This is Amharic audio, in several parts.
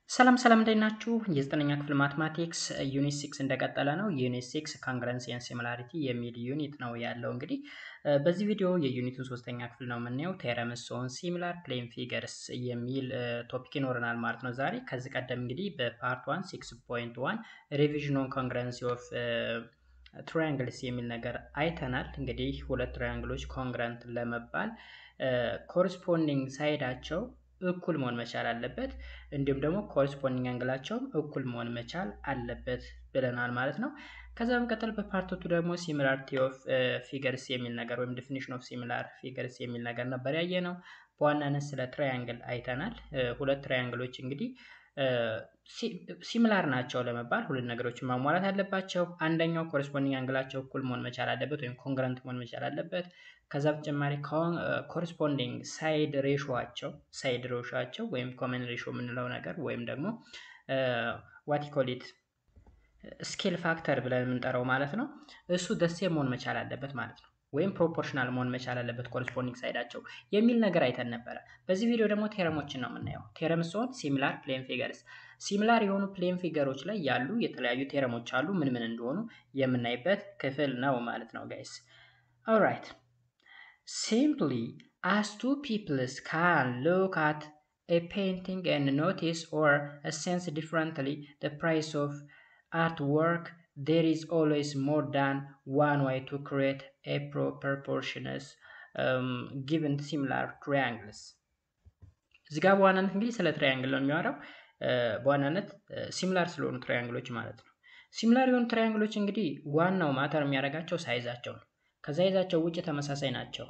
ሰላም እንዴት ናችሁ? የዘጠነኛ ክፍል ማትማቲክስ ዩኒት 6 እንደቀጠለ ነው። ዩኒት 6 ኮንግረንሲ ኤንድ ሲሚላሪቲ የሚል ዩኒት ነው ያለው። እንግዲህ በዚህ ቪዲዮ የዩኒቱን ሶስተኛ ክፍል ነው የምናየው። ቴረምስ ኦን ሲሚላር ፕሌን ፊገርስ የሚል ቶፒክ ይኖረናል ማለት ነው ዛሬ። ከዚህ ቀደም እንግዲህ በፓርት 1 6.1 ሪቪዥን ኦን ኮንግረንሲ ኦፍ ትራያንግልስ የሚል ነገር አይተናል። እንግዲህ ሁለት ትራያንግሎች ኮንግረንት ለመባል ኮረስፖንዲንግ ሳይዳቸው እኩል መሆን መቻል አለበት። እንዲሁም ደግሞ ኮረስፖንዲንግ አንግላቸውም እኩል መሆን መቻል አለበት ብለናል ማለት ነው። ከዛ በመቀጠል በፓርት 2 ደግሞ ሲሚላሪቲ ኦፍ ፊገርስ የሚል ነገር ወይም ዲፊኒሽን ኦፍ ሲሚላር ፊገርስ የሚል ነገር ነበር ያየ ነው። በዋናነት ስለ ትራያንግል አይተናል። ሁለት ትራያንግሎች እንግዲህ ሲሚላር ናቸው ለመባል ሁለት ነገሮችን ማሟላት አለባቸው። አንደኛው ኮረስፖንዲንግ አንግላቸው እኩል መሆን መቻል አለበት ወይም ኮንግረንት መሆን መቻል አለበት። ከዛ በተጨማሪ ኮረስፖንዲንግ ሳይድ ሬሾቸው ወይም ኮመን ሬሾ የምንለው ነገር ወይም ደግሞ ዋት ኮሊት ስኬል ፋክተር ብለን የምንጠራው ማለት ነው። እሱ ደሴ መሆን መቻል አለበት ማለት ነው። ወይም ፕሮፖርሽናል መሆን መቻል አለበት ኮረስፖንዲንግ ሳይዳቸው የሚል ነገር አይተን ነበረ። በዚህ ቪዲዮ ደግሞ ቴረሞችን ነው የምናየው። ቴረምስ ኦን ሲሚላር ፕሌን ፊገርስ፣ ሲሚላር የሆኑ ፕሌን ፊገሮች ላይ ያሉ የተለያዩ ቴረሞች አሉ። ምን እንደሆኑ የምናይበት ክፍል ነው ማለት ነው ጋይስ። ኦልራይት simply as two people can look at a painting and notice or sense differently the price of artwork, there is always more than one way to create a proportionate given similar triangles. እዚህ ጋር በዋናነት እንግዲህ ስለ ትራያንግል ነው የሚያወራው። በዋናነት ሲሚላር ስለሆኑ ትራያንግሎች ማለት ነው። ሲሚላር የሆኑ ትራያንግሎች እንግዲህ ዋናው ማተር የሚያደርጋቸው ሳይዛቸው ነው። ከሳይዛቸው ውጭ ተመሳሳይ ናቸው።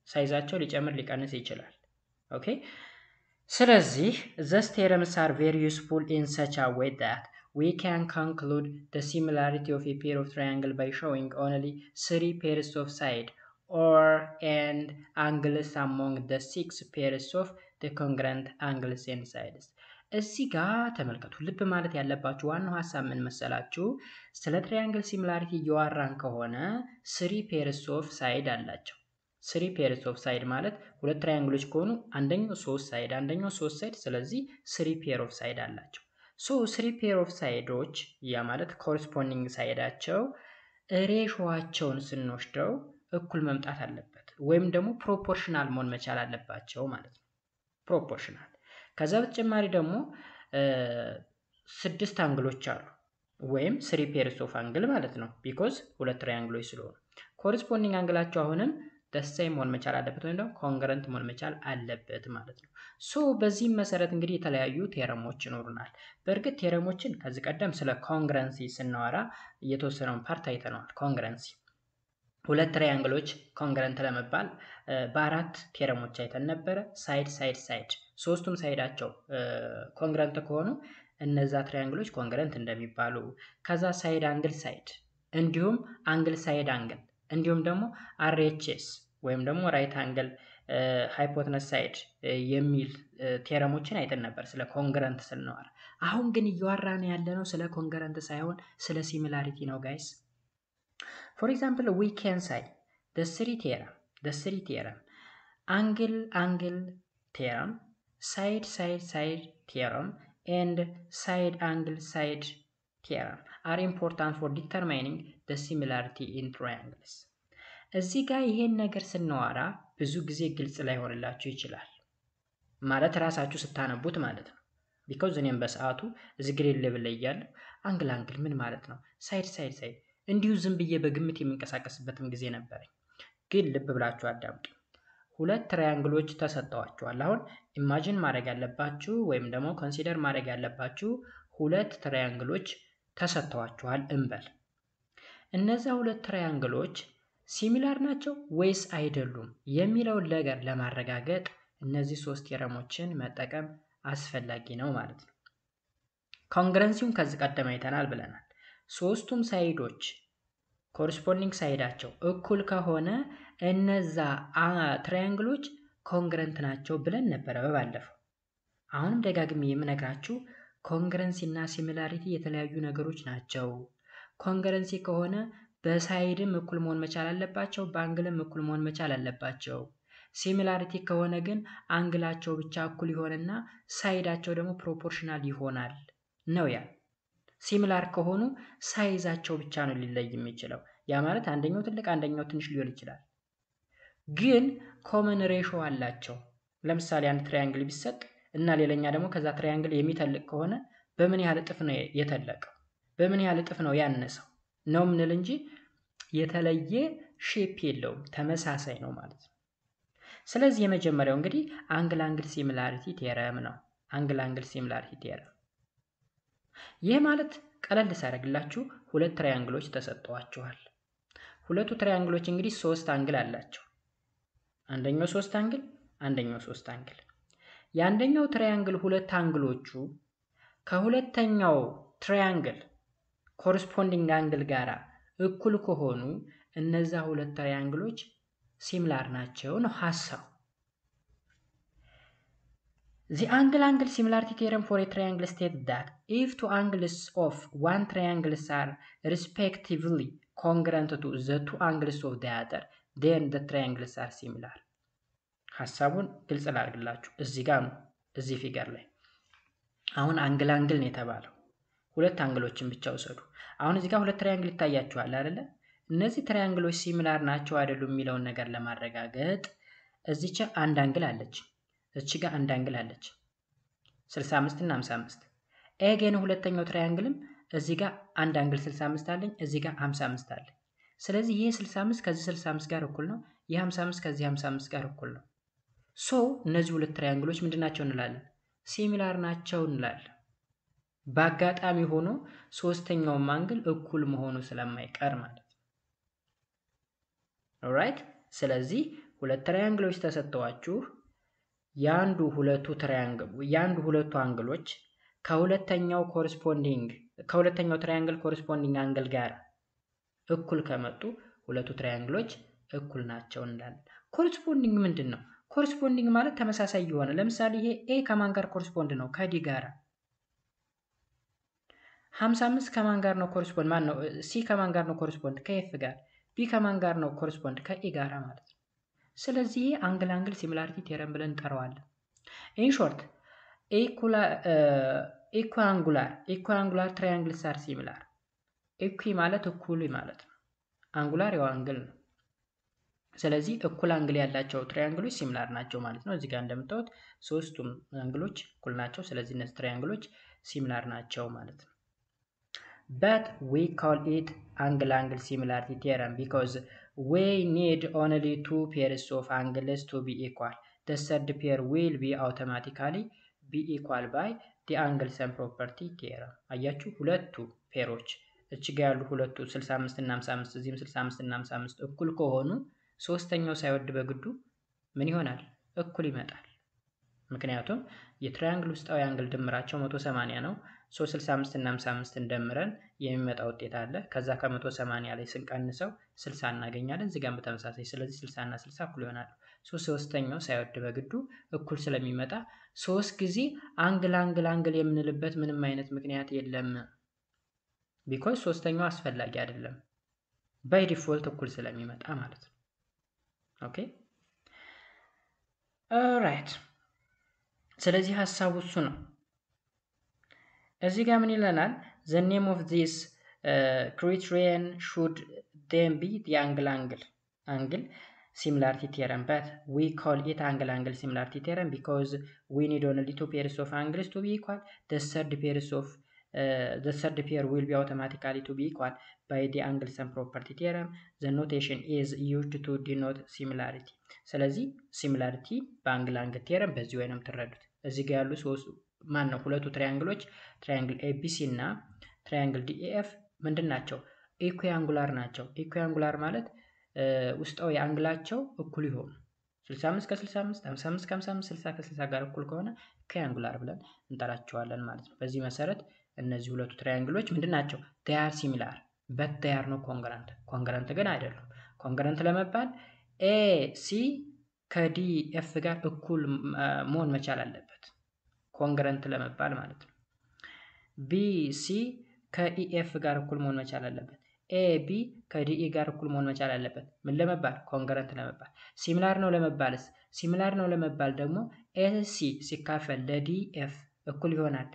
ሳይዛቸው ሊጨምር ሊቀንስ ይችላል። ኦኬ። ስለዚህ these theorems are very useful in such a way that we can conclude the similarity of a pair of triangle by showing only 3 pairs of side or and angles among the 6 pairs of the congruent angles and sides. እዚህ ጋር ተመልከቱ። ልብ ማለት ያለባችሁ ዋናው ሀሳብ ምን መሰላችሁ? ስለ ትራያንግል ሲሚላሪቲ እያወራን ከሆነ 3 pairs of side አላቸው። 3 pairs of side ማለት ሁለት ትራያንግሎች ከሆኑ አንደኛው 3 ሳይድ አንደኛው 3 ሳይድ፣ ስለዚህ 3 pair of side አላቸው። ሶ 3 pair of sideዎች ያ ማለት ኮረስፖንዲንግ ሳይዳቸው ሬሾዋቸውን ስንወስደው እኩል መምጣት አለበት ወይም ደግሞ ፕሮፖርሽናል መሆን መቻል አለባቸው ማለት ነው። ፕሮፖርሽናል። ከዛ በተጨማሪ ደግሞ 6 አንግሎች አሉ ወይም 3 pairs of አንግል ማለት ነው። ቢኮዝ ሁለት ትራያንግሎች ስለሆኑ ኮረስፖንዲንግ አንግላቸው አሁንም ደሳይ መሆን መቻል አለበት ወይም ደግሞ ኮንግረንት መሆን መቻል አለበት ማለት ነው። ሶ በዚህም መሰረት እንግዲህ የተለያዩ ቴረሞች ይኖሩናል። በእርግጥ ቴረሞችን ከዚህ ቀደም ስለ ኮንግረንሲ ስናወራ የተወሰነውን ፓርት አይተነዋል። ኮንግረንሲ ሁለት ትራያንግሎች ኮንግረንት ለመባል በአራት ቴረሞች አይተን ነበረ። ሳይድ ሶስቱም ሳይዳቸው ኮንግረንት ከሆኑ እነዛ ትራያንግሎች ኮንግረንት እንደሚባሉ፣ ከዛ ሳይድ አንግል ሳይድ እንዲሁም አንግል ሳይድ አንግል እንዲሁም ደግሞ አርኤችኤስ ወይም ደግሞ ራይት አንግል ሃይፖተነስ ሳይድ የሚል ቴረሞችን አይተን ነበር ስለ ኮንግረንት ስናወራ። አሁን ግን እያወራን ያለነው ስለ ኮንግረንት ሳይሆን ስለ ሲሚላሪቲ ነው ጋይስ። ፎር ኤግዛምፕል ዊ ካን ሳይ the three theorem angle theorem, side theorem and side angle side theorem are important for determining the similarity in triangles. እዚህ ጋር ይሄን ነገር ስናወራ ብዙ ጊዜ ግልጽ ላይሆንላችሁ ይችላል ማለት ራሳችሁ ስታነቡት ማለት ነው። ቢኮዝ እኔም በሰዓቱ እዚህ ግሬድ ሌቭል ላይ እያለሁ አንግል ምን ማለት ነው፣ ሳይድ እንዲሁ ዝም ብዬ በግምት የምንቀሳቀስበትም ጊዜ ነበረኝ። ግን ልብ ብላችሁ አዳምጡ። ሁለት ትራያንግሎች ተሰጥተዋችኋል። አሁን ኢማጂን ማድረግ ያለባችሁ ወይም ደግሞ ኮንሲደር ማድረግ ያለባችሁ ሁለት ትራያንግሎች ተሰጥተዋችኋል እንበል። እነዚያ ሁለት ትራያንግሎች ሲሚላር ናቸው ወይስ አይደሉም የሚለውን ነገር ለማረጋገጥ እነዚህ ሶስት ቴረሞችን መጠቀም አስፈላጊ ነው ማለት ነው። ኮንግረንሲውን ከዚህ ቀደም አይተናል ብለናል። ሶስቱም ሳይዶች ኮረስፖንዲንግ ሳይዳቸው እኩል ከሆነ እነዛ ትራያንግሎች ኮንግረንት ናቸው ብለን ነበረ በባለፈው። አሁንም ደጋግሜ የምነግራችሁ ኮንግረንሲ እና ሲሚላሪቲ የተለያዩ ነገሮች ናቸው። ኮንግረንሲ ከሆነ በሳይድም እኩል መሆን መቻል አለባቸው፣ በአንግልም እኩል መሆን መቻል አለባቸው። ሲሚላሪቲ ከሆነ ግን አንግላቸው ብቻ እኩል ይሆንና ሳይዳቸው ደግሞ ፕሮፖርሽናል ይሆናል ነው ያ። ሲሚላር ከሆኑ ሳይዛቸው ብቻ ነው ሊለይ የሚችለው። ያ ማለት አንደኛው ትልቅ አንደኛው ትንሽ ሊሆን ይችላል። ግን ኮመን ሬሾ አላቸው። ለምሳሌ አንድ ትራያንግል ቢሰጥ እና ሌላኛ ደግሞ ከዛ ትራያንግል የሚተልቅ ከሆነ በምን ያህል እጥፍ ነው የተለቀው? በምን ያህል እጥፍ ነው ያነሰው? ነው ምንል እንጂ የተለየ ሼፕ የለውም፣ ተመሳሳይ ነው ማለት ነው። ስለዚህ የመጀመሪያው እንግዲህ አንግል ሲሚላሪቲ ቴረም ነው። አንግል ሲሚላሪቲ ቴረም። ይህ ማለት ቀለል ሳደርግላችሁ ሁለት ትራያንግሎች ተሰጥተዋችኋል። ሁለቱ ትራያንግሎች እንግዲህ 3 አንግል አላቸው። አንደኛው 3 አንግል፣ አንደኛው 3 አንግል። የአንደኛው ትራያንግል ሁለት አንግሎቹ ከሁለተኛው ትራያንግል ኮረስፖንዲንግ አንግል ጋር እኩል ከሆኑ እነዛ ሁለት ትራያንግሎች ሲሚላር ናቸው ነው ሐሳቡ። The angle similarity theorem for a triangle states that if two angles of one triangle are respectively congruent to the two angles of the other, then the triangles are similar. ሐሳቡን ግልጽ ላድርግላችሁ። እዚህ ጋር ነው፣ እዚህ ፊገር ላይ አሁን አንግል ነው የተባለው። ሁለት አንግሎችን ብቻ ወሰዱ። አሁን እዚህ ጋር ሁለት ትራያንግል ይታያችኋል አይደለ? እነዚህ ትራያንግሎች ሲሚላር ናቸው አይደሉም የሚለውን ነገር ለማረጋገጥ እዚች አንድ አንግል አለች፣ እቺ ጋር አንድ አንግል አለች 65 እና 55። ኤጌን ሁለተኛው ትራያንግልም እዚህ ጋር አንድ አንግል 65 አለኝ፣ እዚህ ጋር 55 አለኝ። ስለዚህ ይሄ 65 ከዚህ 65 ጋር እኩል ነው፣ ይሄ 55 ከዚህ 55 ጋር እኩል ነው። ሶ እነዚህ ሁለት ትራያንግሎች ምንድናቸው እንላለን? ሲሚላር ናቸው እንላለን። በአጋጣሚ ሆኖ ሶስተኛውም አንግል እኩል መሆኑ ስለማይቀር ማለት ነው። ኦልራይት። ስለዚህ ሁለት ትራያንግሎች ተሰጥተዋችሁ ያንዱ ሁለቱ አንግሎች ከሁለተኛው ትራያንግል ኮረስፖንዲንግ አንግል ጋር እኩል ከመጡ ሁለቱ ትራያንግሎች እኩል ናቸው እንላለን። ኮረስፖንዲንግ ምንድን ነው? ኮረስፖንዲንግ ማለት ተመሳሳይ የሆነ ለምሳሌ ይሄ ኤ ከማን ጋር ኮረስፖንድ ነው? ከዲ ጋር። 55 ከማን ጋር ነው ኮረስፖንድ? ማን ነው? ሲ ከማን ጋር ነው ኮረስፖንድ? ከኤፍ ጋር። ቢ ከማን ጋር ነው ኮረስፖንድ? ከኢ ጋር ማለት ነው። ስለዚህ አንግል ሲሚላሪቲ ቴረም ብለን እንጠራዋለን። ኢን ሾርት ኢኳንጉላር ትራያንግልስ አር ሲሚላር። ኢኩ ማለት እኩል ማለት ነው። አንጉላር ያው አንግል ነው። ስለዚህ እኩል አንግል ያላቸው ትራያንግሎች ሲሚላር ናቸው ማለት ነው። እዚህ ጋር እንደምታዩት ሶስቱም አንግሎች እኩል ናቸው። ስለዚህ እነዚህ ትራያንግሎች ሲሚላር ናቸው ማለት ነው። But we call it angle similarity theorem because we need only two pairs of angles to be equal. The third pair will be automatically be equal by the angle sum property theorem. አያችሁ ሁለቱ ፔሮች እዚህ ጋር ያሉ ሁለቱ 65 እና 55 እዚህም 65 እና 55 እኩል ከሆኑ ሶስተኛው ሳይወድ በግዱ ምን ይሆናል? እኩል ይመጣል። ምክንያቱም የትራያንግል ውስጣዊ አንግል ድምራቸው 180 ነው። 65 እና 55 እንደምረን የሚመጣ ውጤት አለ። ከዛ ከ180 ላይ ስንቀንሰው 60 እናገኛለን። እዚህ ጋርም በተመሳሳይ ስለዚህ 60 እና 60 እኩል ይሆናሉ። ሶስተኛው ሳይወድ በግዱ እኩል ስለሚመጣ ሶስት ጊዜ አንግል የምንልበት ምንም አይነት ምክንያት የለም። ቢኮዝ ሶስተኛው አስፈላጊ አይደለም። ባይ ዲፎልት እኩል ስለሚመጣ ማለት ነው። ኦኬ ኦልራይት። ስለዚህ ሐሳቡ እሱ ነው። እዚህ ጋር ምን ይለናል? the name of this criterion should then be the angle similarity theorem, but we call it angle similarity theorem because we need only two pairs of angles to be equal. The third pair will be automatically to be equal by the angle sum property theorem. The notation is used to denote similarity. ስለዚህ ሲሚላሪቲ በአንግል ቴረም በዚህ ወይ ነው የምትረዱት። እዚህ ጋር ያሉ ሶስት ማን ነው ሁለቱ ትራያንግሎች ትራያንግል ኤቢሲ እና ትራያንግል ዲኤፍ ምንድን ናቸው? ኢኩያንጉላር ናቸው። ኢኩያንጉላር ማለት ውስጣዊ አንግላቸው እኩል ይሆኑ 65 ከ65 55 ከ55 60 ከ60 ጋር እኩል ከሆነ ኢኩያንጉላር ብለን እንጠራቸዋለን ማለት ነው። በዚህ መሰረት እነዚህ ሁለቱ ትራያንግሎች ምንድን ናቸው? they are similar but they are not congruent. ኮንግረንት ግን አይደሉም። ኮንግረንት ለመባል ኤ ሲ ከዲ ኤፍ ጋር እኩል መሆን መቻል አለበት ኮንግረንት ለመባል ማለት ነው። ቢ ሲ ከኢኤፍ ጋር እኩል መሆን መቻል አለበት። ኤቢ ከዲኢ ጋር እኩል መሆን መቻል አለበት። ምን ለመባል? ኮንግረንት ለመባል። ሲሚላር ነው ለመባልስ? ሲሚላር ነው ለመባል ደግሞ ኤሲ ሲካፈል ለዲኤፍ እኩል ይሆናል።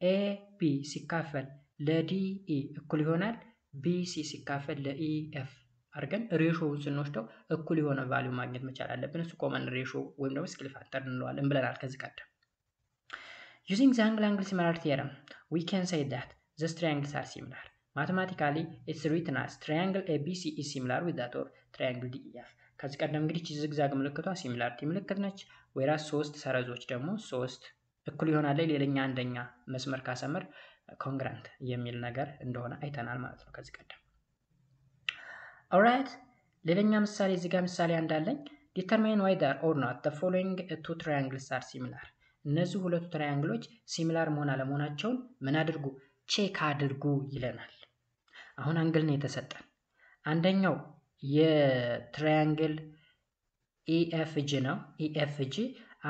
ኤቢ ሲካፈል ለዲኢ እኩል ይሆናል። ቢሲ ሲካፈል ለኢኤፍ አድርገን ሬሾውን ስንወስደው እኩል የሆነ ቫልዩ ማግኘት መቻል አለብን። እሱ ኮመን ሬሾ ወይም ደግሞ ስኬል ፋክተር እንለዋለን ብለናል ከዚህ ቀደም። Using the angle similarity theorem, we can say that these triangles are similar. Mathematically, it's written as triangle ABC is similar with that of triangle DEF. ከዚህ ቀደም እንግዲህ ዚግዛግ ምልክቷ ሲሚላሪቲ ምልክት ነች። ወይራስ ሶስት ሰረዞች ደግሞ ሶስት እኩል ይሆናል ሌላኛ አንደኛ መስመር ካሰመር ኮንግራንት የሚል ነገር እንደሆነ አይተናል ማለት ነው ከዚህ ቀደም። ኦልራይት ሌላኛ ምሳሌ እዚህ ጋር ምሳሌ እንዳለኝ determine whether or not the following two triangles are similar. እነዚህ ሁለቱ ትራያንግሎች ሲሚላር መሆን አለመሆናቸውን ምን አድርጉ? ቼክ አድርጉ ይለናል። አሁን አንግል ነው የተሰጠን። አንደኛው የትራያንግል ኢኤፍጂ ነው። ኢኤፍጂ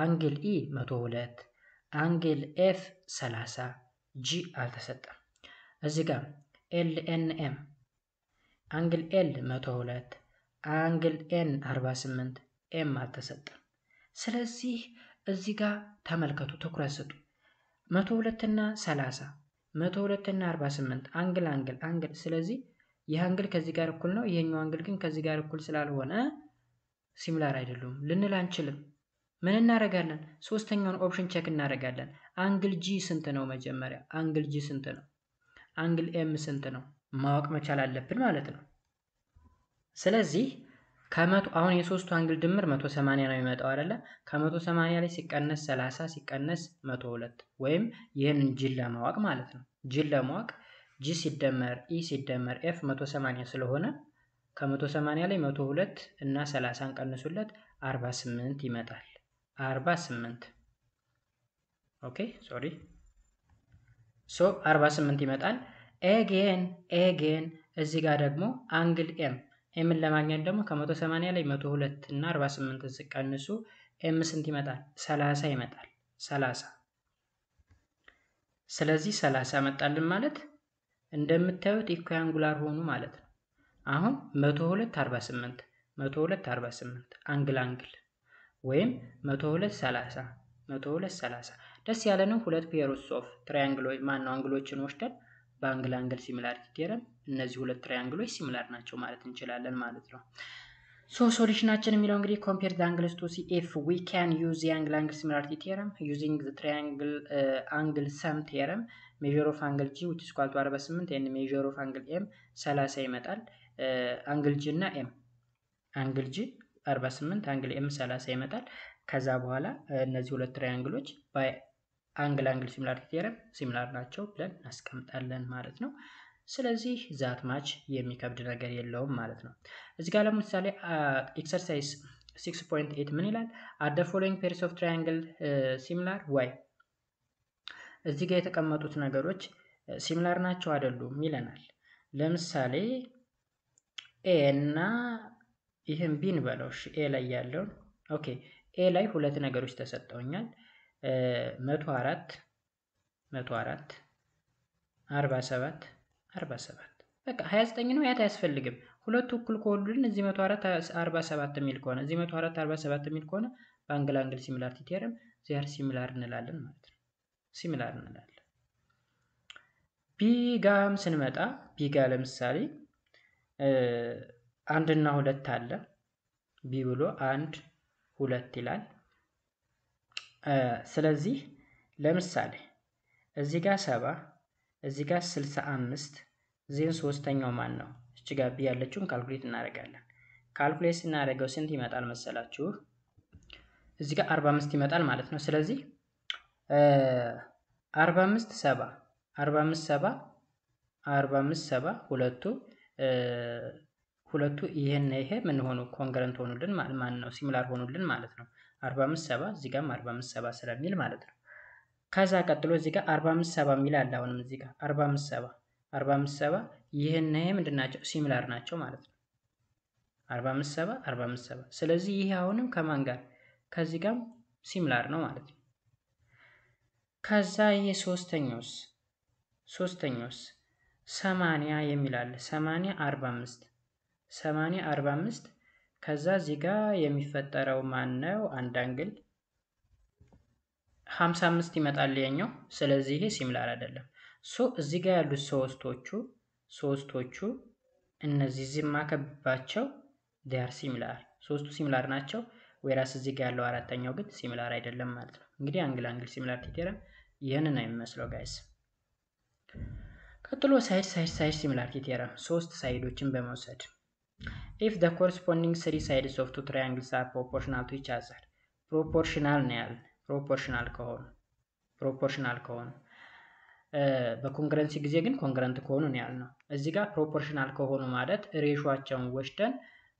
አንግል ኢ 102 አንግል ኤፍ 30 ጂ አልተሰጠም። እዚህ ጋር ኤልኤንኤም አንግል ኤል 102 አንግል ኤን 48 ኤም አልተሰጠም። ስለዚህ እዚህ ጋር ተመልከቱ፣ ትኩረት ስጡ። 102 እና 30 102 እና 48 አንግል ስለዚህ ይህ አንግል ከዚህ ጋር እኩል ነው፣ ይሄኛው አንግል ግን ከዚህ ጋር እኩል ስላልሆነ ሲሚላር አይደሉም ልንል አንችልም። ምን እናደርጋለን? ሶስተኛውን ኦፕሽን ቼክ እናደርጋለን። አንግል ጂ ስንት ነው? መጀመሪያ አንግል ጂ ስንት ነው? አንግል ኤም ስንት ነው? ማወቅ መቻል አለብን ማለት ነው። ስለዚህ አሁን የሶስቱ አንግል ድምር 180 ነው የሚመጣው አይደለ? ከ180 ላይ ሲቀነስ 30 ሲቀነስ 102 ወይም ይህንን ጂን ለማወቅ ማለት ነው። ጂን ለማወቅ ጂ ሲደመር ኢ ሲደመር ኤፍ 180 ስለሆነ ከ180 ላይ 102 እና 30 ቀንሱለት 48 ይመጣል። 48 ኦኬ ሶሪ 48 ይመጣል። ኤጌን እዚህ ጋር ደግሞ አንግል ኤምን ለማግኘት ደግሞ ከ180 ላይ 102 እና 48 ሲቀንሱ ኤም ስንት ይመጣል? 30 ይመጣል። 30 ስለዚህ 30 መጣልን ማለት እንደምታዩት ኢኳንጉላር ሆኑ ማለት ነው። አሁን 102 48 102 48 አንግል ወይም 102 30 102 30 ደስ ያለንም ሁለት ፔሮስ ኦፍ ትራያንግሎች አንግሎችን ወስደን በአንግል ሲሚላሪቲ ቴረም እነዚህ ሁለት ትራያንግሎች ሲሚላር ናቸው ማለት እንችላለን ማለት ነው። ሶሉሽናችን የሚለው እንግዲህ compare the angles to see if we can use the angle similarity theorem using the triangle angle sum theorem measure of angle G which is equal to 48 and measure of angle M 30 ይመጣል። አንግል G እና M አንግል G 48 አንግል M 30 ይመጣል። ከዛ በኋላ እነዚህ ሁለት ትራያንግሎች አንግል ሲሚላሪቲ ቴረም ሲሚላር ናቸው ብለን እናስቀምጣለን ማለት ነው። ስለዚህ ዛት ማች የሚከብድ ነገር የለውም ማለት ነው። እዚህ ጋር ለምሳሌ ኤክሰርሳይዝ 6.8 ምን ይላል? at the following pairs of triangle similar y እዚህ ጋር የተቀመጡት ነገሮች ሲሚላር ናቸው አይደሉም ይለናል። ለምሳሌ ኤ እና ይህም ቢን በለው ኤ ላይ ያለውን ኦኬ ኤ ላይ ሁለት ነገሮች ተሰጠውኛል። 104 47 በቃ 29 ነው። ያት አያስፈልግም። ሁለቱ እኩል ከሆኑልን እዚህ 104 47 የሚል ከሆነ እዚህ 104 47 የሚል ከሆነ በአንግል ሲሚላሪቲ ቴረም ዚያር ሲሚላር እንላለን ማለት ነው። ሲሚላር እንላለን። ቢ ጋም ስንመጣ ቢ ጋ ለምሳሌ 1 እና 2 አለ። ቢ ብሎ 1 2 ይላል። ስለዚህ ለምሳሌ እዚህ ጋር 70 እዚህ ጋር 65 ዜን ሶስተኛው ማን ነው? እቺ ጋር ቢ ያለችውን ካልኩሌት እናደርጋለን። ካልኩሌት ስናደርገው ስንት ይመጣል መሰላችሁ? እዚህ ጋር 45 ይመጣል ማለት ነው። ስለዚህ 45 70 ሁለቱ ይሄ ምን ሆኑ? ኮንግረንት ሆኑልን ማለት ነው። ሲሚላር ሆኑልን ማለት ነው። 45 70 እዚህ ጋርም 45 70 ስለሚል ማለት ነው። ከዛ ቀጥሎ እዚህ ጋር 45 70 የሚል አለ። አሁንም እዚህ ጋር 45 70 ይሄና ይሄ ምንድናቸው? ሲሚላር ናቸው ማለት ነው። 45 70 ስለዚህ ይሄ አሁንም ከማን ጋር? ከዚህ ጋር ሲሚላር ነው ማለት ነው። ከዛ ይሄ ሶስተኛውስ 80 የሚል አለ። 80 45 80 45 ከዛ እዚህ ጋር የሚፈጠረው ማን ነው? አንድ አንግል 55 ይመጣል የኛው። ስለዚህ ይሄ ሲሚላር አይደለም። ሶ እዚህ ጋር ያሉት ሶስቶቹ እነዚህ ዝም ማከባቸው ዲያር ሲሚላር፣ ሶስቱ ሲሚላር ናቸው። ወይራስ እዚህ ጋር ያለው አራተኛው ግን ሲሚላር አይደለም ማለት ነው። እንግዲህ አንግል ሲሚላሪቲ ቴረም ይህንን ነው የሚመስለው ጋይስ። ቀጥሎ ሳይድ ሲሚላሪቲ ቴረም ሶስት ሳይዶችን በመውሰድ if the corresponding three sides of two triangles are proportional to each other ፕሮፖርሽናል ነው ያለ። ፕሮፖርሽናል ከሆኑ በኮንግረንሲ ጊዜ ግን ኮንግረንት ከሆኑ ነው ያልነው። እዚህ ጋር ፕሮፖርሽናል ከሆኑ ማለት ሬሾአቸውን ወስደን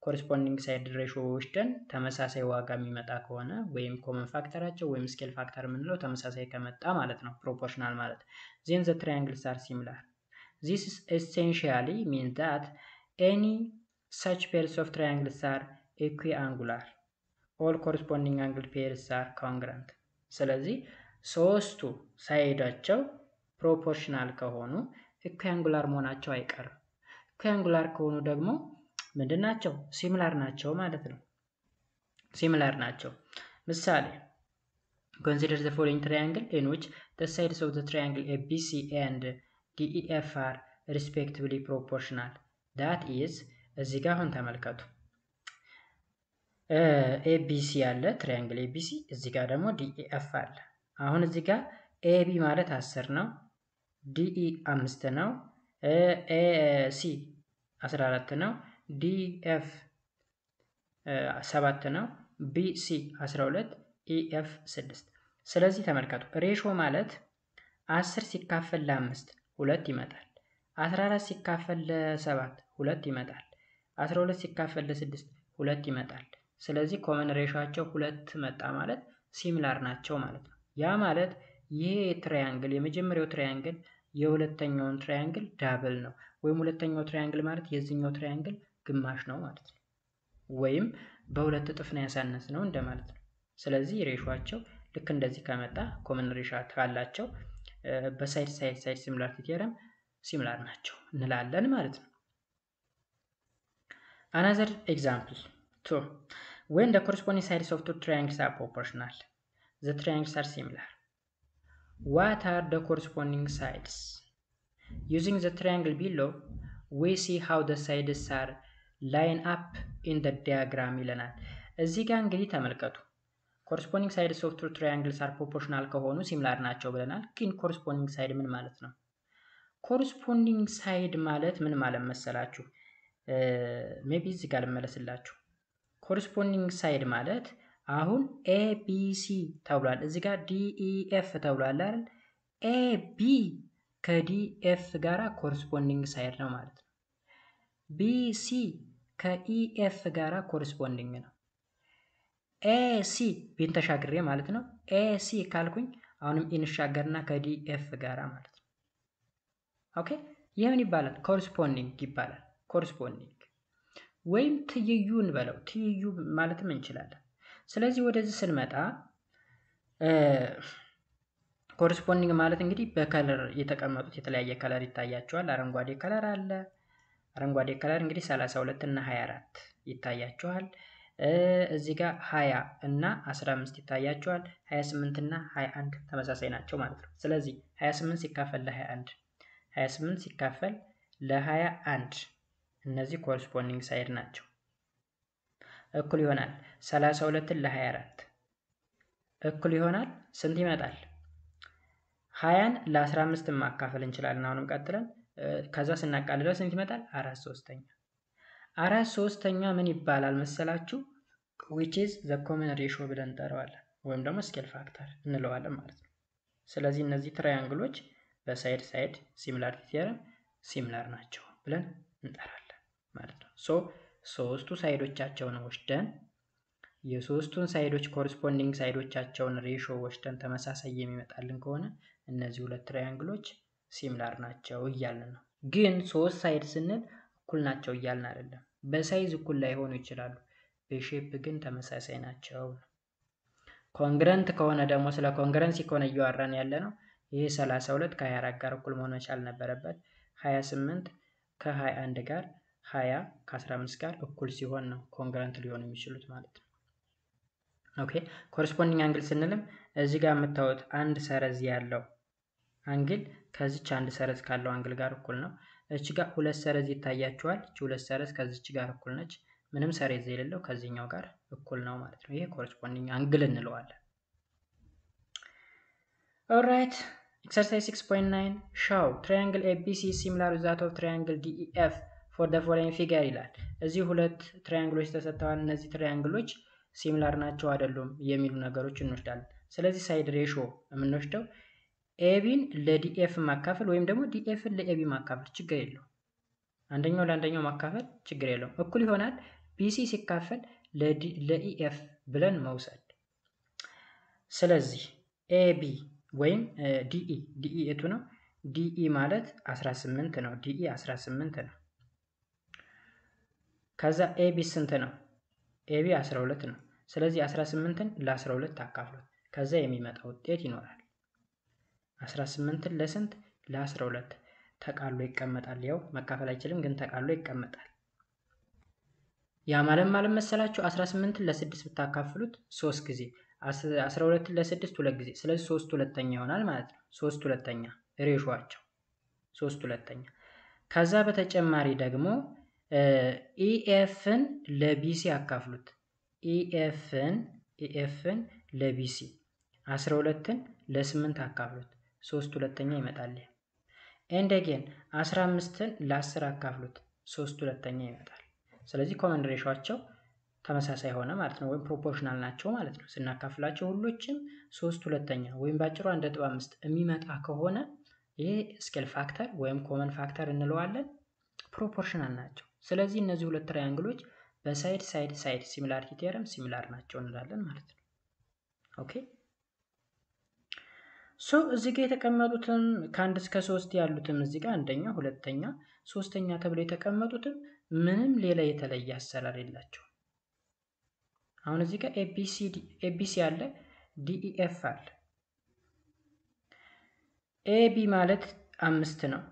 ኮረስፖንዲንግ ሳይድ ሬሾ ወስደን ተመሳሳይ ዋጋ የሚመጣ ከሆነ ወይም ኮመን ፋክተራቸው ወይም ስኬል ፋክተር የምንለው ተመሳሳይ ከመጣ ማለት ነው ፕሮፖርሽናል ማለት። then the triangles are similar. This essentially means that any such pairs of triangles are equiangular. all corresponding angle pairs are congruent. ስለዚህ ሶስቱ ሳይዳቸው ፕሮፖርሽናል ከሆኑ ኢኩያንጉላር መሆናቸው አይቀርም። ኢኩያንጉላር ከሆኑ ደግሞ ምንድናቸው? ሲሚላር ናቸው ማለት ነው። ሲሚላር ናቸው። ምሳሌ consider the following triangle in which the sides of the triangle ABC and DEF are respectively proportional. that is እዚህ ጋር አሁን ተመልከቱ። ABC አለ ትራያንግል ABC፣ እዚህ ጋር ደግሞ DEF አለ። አሁን እዚህ ጋር AB ማለት 10 ነው፣ DE 5 ነው፣ AC 14 ነው፣ DF 7 ነው፣ BC 12፣ EF 6። ስለዚህ ተመልከቱ ሬሾ ማለት 10 ሲካፈል ለ5 2 ይመጣል፣ 14 ሲካፈል ለ7 2 ይመጣል፣ 12 ሲካፈል ለ6 2 ይመጣል። ስለዚህ ኮመን ሬሾአቸው 2 መጣ ማለት ሲሚላር ናቸው ማለት ነው። ያ ማለት ይሄ ትራያንግል የመጀመሪያው ትራያንግል የሁለተኛውን ትራያንግል ዳብል ነው፣ ወይም ሁለተኛው ትራያንግል ማለት የዚህኛው ትራያንግል ግማሽ ነው ማለት ነው፣ ወይም በሁለት እጥፍ ነው ያሳነስ ነው እንደማለት ነው። ስለዚህ ሬሾአቸው ልክ እንደዚህ ከመጣ ኮመን ሬሾ ካላቸው በሳይድ ሲሚላሪቲ ቴረም ሲሚላር ናቸው እንላለን ማለት ነው። another example 2 when the corresponding sides of two triangles are proportional the triangles are similar. what are the corresponding sides? using the triangle below we see how the sides are line up in the diagram ይለናል። እዚህ ጋር እንግዲህ ተመልከቱ corresponding sides of two triangles are proportional ከሆኑ ሲሚላር ናቸው ብለናል። ግን corresponding side ምን ማለት ነው? corresponding side ማለት ምን ማለት መሰላችሁ? ሜቢ እዚህ ጋር ልመለስላችሁ። corresponding side ማለት አሁን ABC ተብሏል፣ እዚህ ጋር DEF ተብሏል አይደል? AB ከDF ጋራ corresponding side ነው ማለት ነው። BC ከEF ጋራ corresponding ነው። AC ቢን ተሻግሬ ማለት ነው። AC ካልኩኝ አሁንም ኢንሻገርና ከDF ጋራ ማለት ነው። ኦኬ ይሄ ምን ይባላል? ኮረስፖንዲንግ ይባላል። ኮረስፖንዲንግ ወይም ትይዩ እንበለው፣ ትይዩ ማለትም እንችላለን። ስለዚህ ወደዚህ ስንመጣ ኮረስፖንዲንግ ማለት እንግዲህ በከለር የተቀመጡት የተለያየ ከለር ይታያቸዋል። አረንጓዴ ከለር አለ። አረንጓዴ ከለር እንግዲህ 32 እና 24 ይታያቸዋል። እዚህ ጋር 20 እና 15 ይታያቸዋል። 28 እና 21 ተመሳሳይ ናቸው ማለት ነው። ስለዚህ 28 ሲካፈል ለ21 28 ሲካፈል ለ21 እነዚህ ኮረስፖንዲንግ ሳይድ ናቸው። እኩል ይሆናል 32 ለ24 እኩል ይሆናል ስንት ይመጣል? 20ን ለ15 ማካፈል እንችላለን። አሁንም ቀጥለን ከዛ ስናቃልለው ስንት ይመጣል? 4/3 4/3 ምን ይባላል መሰላችሁ? which is the common ratio ብለን እንጠራዋለን፣ ወይም ደግሞ ስኬል ፋክተር እንለዋለን ማለት ነው። ስለዚህ እነዚህ ትራያንግሎች በሳይድ ሲሚላሪቲ ቴረም ሲሚላር ናቸው ብለን እንጠራለን ማለት ነው። ሶ ሶስቱ ሳይዶቻቸውን ወስደን የሶስቱን ሳይዶች ኮረስፖንዲንግ ሳይዶቻቸውን ሬሾ ወስደን ተመሳሳይ የሚመጣልን ከሆነ እነዚህ ሁለት ትራያንግሎች ሲሚላር ናቸው እያልን ነው። ግን ሶስት ሳይድ ስንል እኩል ናቸው እያልን አይደለም። በሳይዝ እኩል ላይሆኑ ይችላሉ፣ በሼፕ ግን ተመሳሳይ ናቸው። ኮንግረንት ከሆነ ደግሞ ስለ ኮንግረንሲ ከሆነ እያወራን ያለ ነው። ይሄ 32 ከ24 ጋር እኩል መሆን መቻል ነበረበት። 28 ከ21 ጋር 20 ከ15 ጋር እኩል ሲሆን ነው ኮንግረንት ሊሆኑ የሚችሉት ማለት ነው። ኦኬ ኮረስፖንዲንግ አንግል ስንልም እዚህ ጋር የምታዩት አንድ ሰረዝ ያለው አንግል ከዚች አንድ ሰረዝ ካለው አንግል ጋር እኩል ነው። እቺ ጋር ሁለት ሰረዝ ይታያችኋል። እቺ ሁለት ሰረዝ ከዚች ጋር እኩል ነች። ምንም ሰረዝ የሌለው ከዚህኛው ጋር እኩል ነው ማለት ነው። ይሄ ኮረስፖንዲንግ አንግል እንለዋለን። ኦልራይት ኤክሰርሳይዝ 6.9 show triangle ABC similar to that of triangle DEF for the following figure ይላል። እዚህ ሁለት ትራያንግሎች ተሰጥተዋል። እነዚህ ትራያንግሎች ሲሚላር ናቸው አይደሉም የሚሉ ነገሮች እንወስዳለን። ስለዚህ ሳይድ ሬሾ የምንወስደው ኤቢን ለዲኤፍ ማካፈል ወይም ደግሞ ዲኤፍን ለኤቢ ማካፈል ችግር የለውም። አንደኛው ለአንደኛው ማካፈል ችግር የለውም። እኩል ይሆናል ቢሲ ሲካፈል ለኢኤፍ ብለን መውሰድ። ስለዚህ ኤቢ ወይም ዲኢ የቱ ነው? ዲኢ ማለት 18 ነው። ዲኢ 18 ነው። ከዛ ኤቢ ስንት ነው? ኤቢ 12 ነው። ስለዚህ 18ን ለ12 አካፍሉት። ከዛ የሚመጣ ውጤት ይኖራል። 18ን ለስንት? ለ12 ተቃሎ ይቀመጣል። ያው መካፈል አይችልም ግን ተቃሎ ይቀመጣል። ያ ማለት መሰላችሁ 18ን ለ6 ብታካፍሉት 3 ጊዜ 12ን ለ6 2 ጊዜ ስለዚህ 3 ሁለተኛ ይሆናል ማለት ነው። 3 ሁለተኛ ሬሾአቸው 3 ሁለተኛ። ከዛ በተጨማሪ ደግሞ ኢኤፍን ለቢሲ አካፍሉት። ኢኤፍን ለቢሲ 12ን ለ8 አካፍሉት 3 ሁለተኛ ይመጣል። ኤንድ አጌን 15ን ለ10 አካፍሉት 3 ሁለተኛ ይመጣል። ስለዚህ ኮመን ሬሾአቸው ተመሳሳይ ሆነ ማለት ነው፣ ወይም ፕሮፖርሽናል ናቸው ማለት ነው። ስናካፍላቸው ሁሎችም 3 ሁለተኛ ወይም ባጭሩ 1.5 የሚመጣ ከሆነ ይሄ ስኬል ፋክተር ወይም ኮመን ፋክተር እንለዋለን፣ ፕሮፖርሽናል ናቸው። ስለዚህ እነዚህ ሁለት ትራያንግሎች በሳይድ ሲሚላሪቲ ቴረም ሲሚላር ናቸው እንላለን ማለት ነው። ኦኬ ሶ እዚህ ጋር የተቀመጡትም ከ1 እስከ 3 ያሉትም እዚህ ጋር አንደኛ፣ ሁለተኛ፣ ሶስተኛ ተብለው የተቀመጡትም ምንም ሌላ የተለየ አሰራር የላቸው። አሁን እዚህ ጋር ኤቢሲ አለ፣ ዲኢኤፍ አለ። ኤቢ ማለት 5 ነው።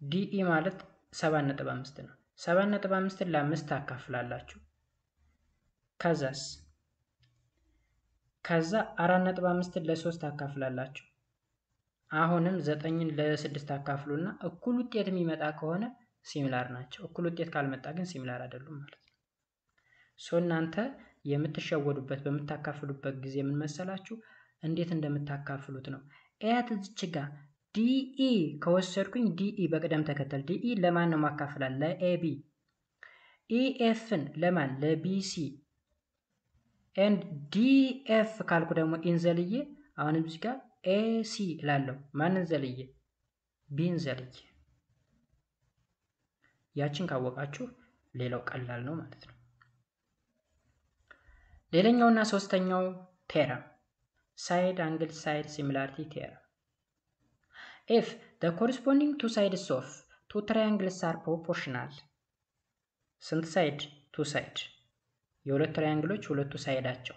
ዲኢ ማለት 7.5 ነው። 7.5ን ለ5 ታካፍላላችሁ። ከዛ 4.5ን ለ3 ታካፍላላችሁ። አሁንም 9ን ለ6 ታካፍሉና እኩል ውጤት የሚመጣ ከሆነ ሲሚላር ናቸው። እኩል ውጤት ካልመጣ ግን ሲሚላር አይደሉም ማለት ነው። ሶ እናንተ የምትሸወዱበት በምታካፍሉበት ጊዜ ምን መሰላችሁ? እንዴት እንደምታካፍሉት ነው። ኤያት እዚች ጋር ዲኢ ከወሰድኩኝ ዲኢ በቅደም ተከተል ዲኢ ለማን ነው ማካፈላል? ለኤቢ። ኢኤፍን ለማን? ለቢሲ። ኤንድ ዲኤፍ ካልኩ ደግሞ ኢንዘልዬ አሁንም እዚህ ጋር ኤሲ እላለሁ። ማንን ዘልዬ? ቢን ዘልዬ። ያችን ካወቃችሁ ሌላው ቀላል ነው ማለት ነው። ሌላኛውና ሶስተኛው ቴረም ሳይድ አንግል ሳይድ ሲሚላሪቲ ቴረም። if the corresponding two sides of two triangles are proportional ስንት ሳይድ? two side የሁለት ትራያንግሎች ሁለቱ ሳይዳቸው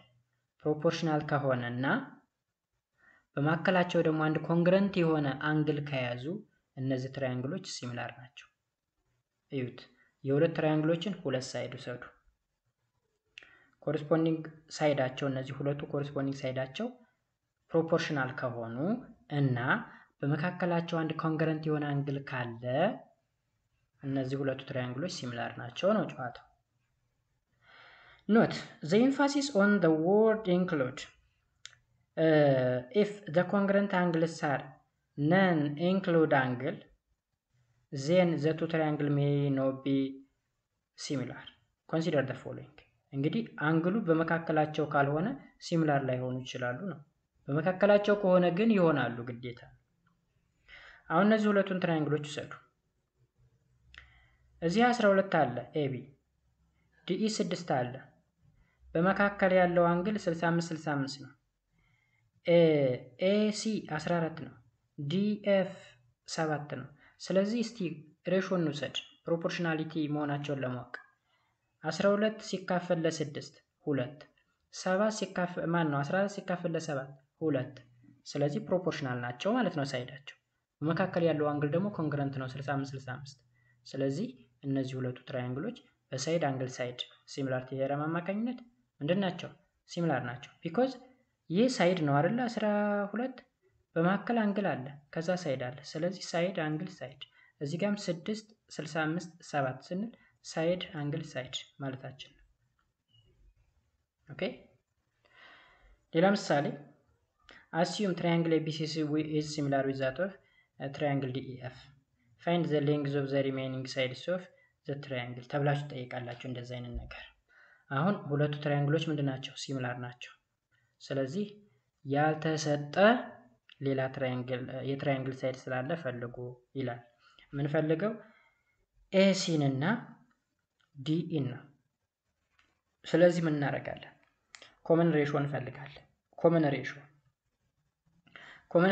ፕሮፖርሽናል ከሆነ እና በማከላቸው ደግሞ አንድ ኮንግረንት የሆነ አንግል ከያዙ እነዚህ ትራያንግሎች ሲሚላር ናቸው። እዩት፣ የሁለት ትራያንግሎችን ሁለት ሳይድ ውሰዱ። ኮረስፖንዲንግ ሳይዳቸው እነዚህ ሁለቱ ኮረስፖንዲንግ ሳይዳቸው ፕሮፖርሽናል ከሆኑ እና በመካከላቸው አንድ ኮንግረንት የሆነ አንግል ካለ እነዚህ ሁለቱ ትራያንግሎች ሲሚላር ናቸው ነው ጨዋታው። ኖት the emphasis on the word include if the congruent angles are non-include angle then the two triangle may not be similar. Consider the following. እንግዲህ አንግሉ በመካከላቸው ካልሆነ ሲሚላር ላይሆኑ ይችላሉ ነው። በመካከላቸው ከሆነ ግን ይሆናሉ ግዴታ። አሁን እነዚህ ሁለቱን ትራያንግሎች ውሰዱ። እዚህ 12 አለ ኤቢ፣ ዲኢ 6 አለ። በመካከል ያለው አንግል 65 ነው። ኤሲ 14 ነው። ዲኤፍ 7 ነው። ስለዚህ እስቲ ሬሾ እንውሰድ ፕሮፖርሽናሊቲ መሆናቸውን ለማወቅ 12 ሲካፈል ለ6 2፣ 7 ሲካፈል 14 ሲካፈል ለ7 2። ስለዚህ ፕሮፖርሽናል ናቸው ማለት ነው ሳይዳቸው። በመካከል ያለው አንግል ደግሞ ኮንግረንት ነው 65 65። ስለዚህ እነዚህ ሁለቱ ትራያንግሎች በሳይድ አንግል ሳይድ ሲሚላሪቲ ቴዎረም አማካኝነት ምንድን ናቸው? ሲሚላር ናቸው። ቢኮዝ ይህ ሳይድ ነው አይደል? 12 በመካከል አንግል አለ፣ ከዛ ሳይድ አለ። ስለዚህ ሳይድ አንግል ሳይድ፣ እዚህ ጋርም 6 65 7 ስንል ሳይድ አንግል ሳይድ ማለታችን ነው። ኦኬ ሌላ ምሳሌ assume triangle ABCC is similar with that of triangle DEF. Find the length of the remaining sides of the triangle ተብላችሁ ጠይቃላችሁ። እንደዛ አይነት ነገር አሁን ሁለቱ ትራያንግሎች ምንድናቸው? ሲሚላር ናቸው። ስለዚህ ያልተሰጠ ሌላ ትራያንግል የትራያንግል ሳይድ ስላለ ፈልጉ ይላል። ምን ፈልገው? ኤሲን እና ዲኢን ነው። ስለዚህ ምን እናደርጋለን? ኮመን ሬሾ እንፈልጋለን። ኮመን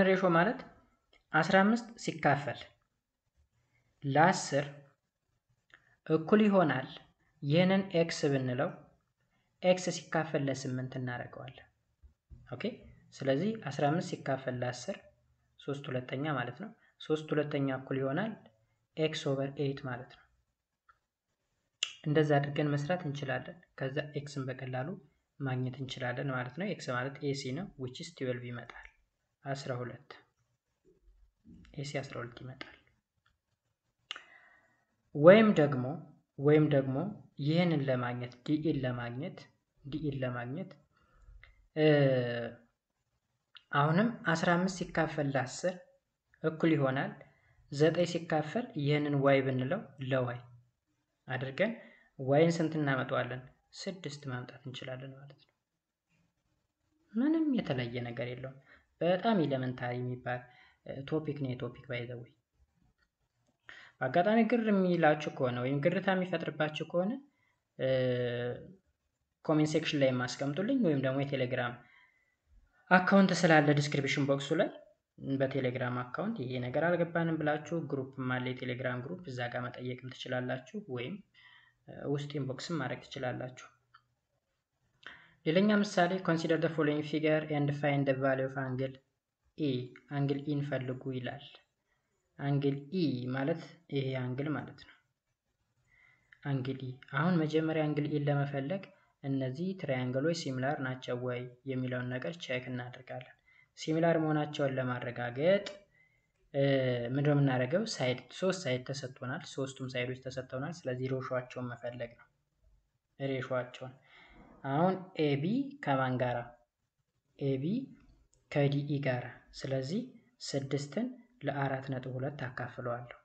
ሬሾ ማለት 15 ሲካፈል ለ10 እኩል ይሆናል። ይህንን ኤክስ ብንለው ኤክስ ሲካፈል ለ8 እናደርገዋለን። ኦኬ ስለዚህ 15 ሲካፈል ለ10 3/2 ማለት ነው። 3/2 እኩል ይሆናል ኤክስ ኦቨር 8 ማለት ነው። እንደዛ አድርገን መስራት እንችላለን። ከዛ ኤክስን በቀላሉ ማግኘት እንችላለን ማለት ነው። ኤክስ ማለት ኤሲ ነው which is 12 ይመጣል። 12 ኤሲ 12 ይመጣል። ወይም ደግሞ ይህንን ለማግኘት ዲኢን ለማግኘት አሁንም 15 ሲካፈል ለ10 እኩል ይሆናል 9 ሲካፈል ይህንን ዋይ ብንለው ለዋይ አድርገን ዋይን ስንት እናመጣዋለን? 6 ማምጣት እንችላለን ማለት ነው። ምንም የተለየ ነገር የለውም። በጣም ኤሌመንታሪ የሚባል ቶፒክ ነው። የቶፒክ ባይ ዘ ወይ በአጋጣሚ ግር የሚላችሁ ከሆነ ወይም ግርታ የሚፈጥርባችሁ ከሆነ ኮሜንት ሴክሽን ላይ ማስቀምጡልኝ፣ ወይም ደግሞ የቴሌግራም አካውንት ስላለ ዲስክሪፕሽን ቦክሱ ላይ በቴሌግራም አካውንት ይሄ ነገር አልገባንም ብላችሁ ግሩፕም አለ የቴሌግራም ግሩፕ፣ እዛ ጋር መጠየቅም ትችላላችሁ፣ ወይም ውስጥ ኢንቦክስም ማድረግ ትችላላችሁ። ሌላኛ ምሳሌ consider the following figure and find the value of angle E አንግል ኢን ፈልጉ ይላል። አንግል ኢ ማለት ይሄ አንግል ማለት ነው። አንግል ኢ አሁን መጀመሪያ አንግል ኢን ለመፈለግ እነዚህ ትራያንግሎች ሲሚላር ናቸው ወይ የሚለውን ነገር ቼክ እናደርጋለን። ሲሚላር መሆናቸውን ለማረጋገጥ ምንድነው የምናደርገው? ሳይድ 3 ሳይድ ተሰጥቶናል። ሶስቱም ሳይዶች ተሰጥተውናል። ስለዚህ ሬሾአቸውን መፈለግ ነው። ሬሾአቸውን አሁን ኤቢ ከማን ጋራ? ኤቢ ከዲኢ ጋራ። ስለዚህ 6ን ለ4.2 አካፍለዋለሁ።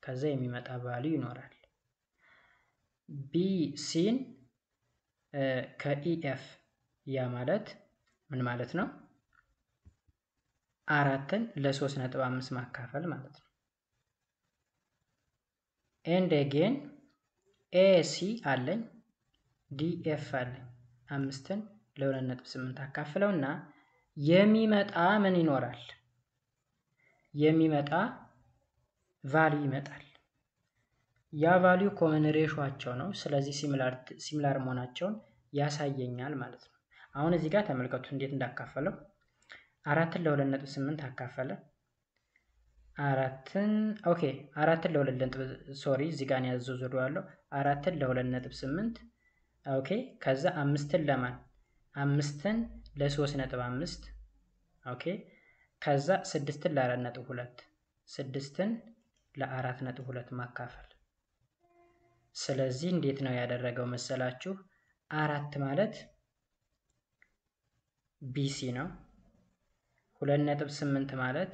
ከዛ የሚመጣ ቫልዩ ይኖራል። ቢ ሲን ከኢኤፍ ያ ማለት ምን ማለት ነው? 4ን ለ3.5 ማካፈል ማለት ነው። ኤንድ አጌን ኤሲ አለኝ ዲኤፍ አለኝ 5ን ለ2.8 አካፍለውና የሚመጣ ምን ይኖራል? የሚመጣ ቫልዩ ይመጣል። ያ ቫልዩ ኮመን ሬሾአቸው ነው። ስለዚህ ሲሚላር መሆናቸውን ያሳየኛል ማለት ነው። አሁን እዚህ ጋር ተመልከቱ እንዴት እንዳካፈለው። 4ን ለ2.8 አካፈለ። 4ን ለ2 ሶሪ እዚህ ጋር ያዘዙዋለሁ። 4ን ለ2.8 ኦኬ። ከዛ 5ን ለማን? 5ን ለ3.5 ኦኬ። ከዛ 6ን ለ4.2 6ን ለ4.2 ማካፈል። ስለዚህ እንዴት ነው ያደረገው መሰላችሁ? 4 ማለት ቢሲ ነው። 2.8 ማለት